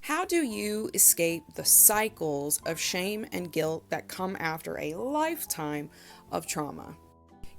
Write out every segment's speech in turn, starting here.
How do you escape the cycles of shame and guilt that come after a lifetime of trauma?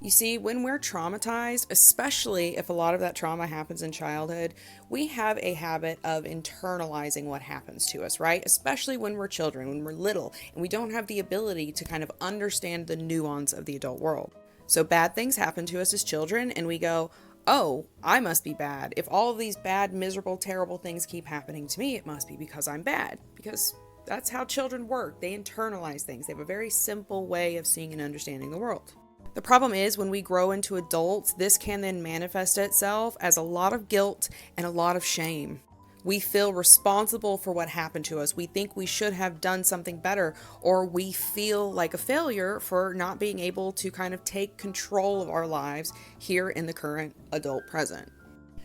You see, when we're traumatized, especially if a lot of that trauma happens in childhood, we have a habit of internalizing what happens to us, right? Especially when we're children, when we're little, and we don't have the ability to kind of understand the nuance of the adult world. So bad things happen to us as children, and we go, oh, I must be bad. If all of these bad, miserable, terrible things keep happening to me, it must be because I'm bad. Because that's how children work. They internalize things. They have a very simple way of seeing and understanding the world. The problem is when we grow into adults, this can then manifest itself as a lot of guilt and a lot of shame. We feel responsible for what happened to us. We think we should have done something better, or we feel like a failure for not being able to kind of take control of our lives here in the current adult present.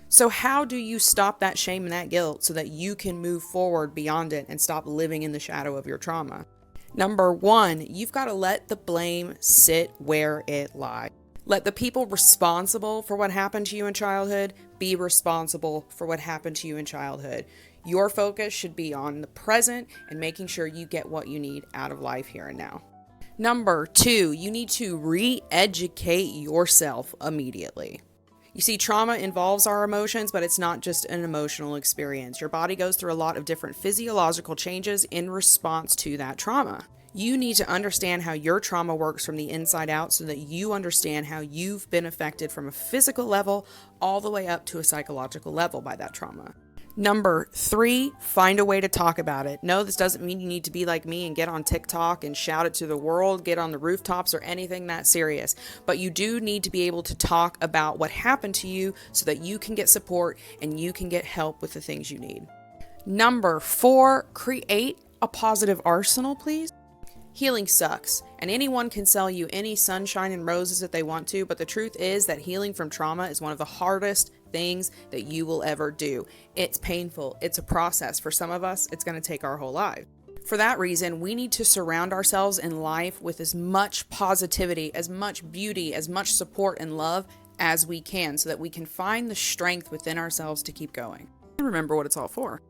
So how do you stop that shame and that guilt so that you can move forward beyond it and stop living in the shadow of your trauma? Number one, you've got to let the blame sit where it lies. Let the people responsible for what happened to you in childhood be responsible for what happened to you in childhood. Your focus should be on the present and making sure you get what you need out of life here and now. Number two, you need to re-educate yourself immediately. You see, trauma involves our emotions, but it's not just an emotional experience. Your body goes through a lot of different physiological changes in response to that trauma. You need to understand how your trauma works from the inside out so that you understand how you've been affected from a physical level all the way up to a psychological level by that trauma. Number three, find a way to talk about it. No, this doesn't mean you need to be like me and get on TikTok and shout it to the world, get on the rooftops or anything that serious. But you do need to be able to talk about what happened to you so that you can get support and you can get help with the things you need. Number four, create a positive arsenal, please. Healing sucks, and anyone can sell you any sunshine and roses that they want to, but the truth is that healing from trauma is one of the hardest things that you will ever do. It's painful. It's a process. For some of us, it's going to take our whole life. For that reason, we need to surround ourselves in life with as much positivity, as much beauty, as much support and love as we can so that we can find the strength within ourselves to keep going. And remember what it's all for.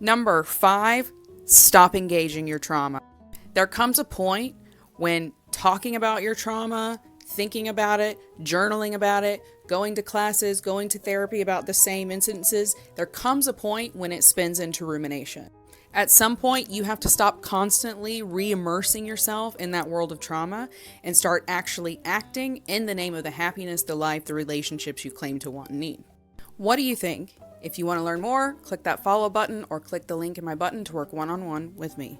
Number five, stop engaging your trauma. There comes a point when talking about your trauma, thinking about it, journaling about it, going to classes, going to therapy about the same incidences, there comes a point when it spins into rumination. At some point, you have to stop constantly re-immersing yourself in that world of trauma and start actually acting in the name of the happiness, the life, the relationships you claim to want and need. What do you think? If you want to learn more, click that follow button or click the link in my button to work one-on-one with me.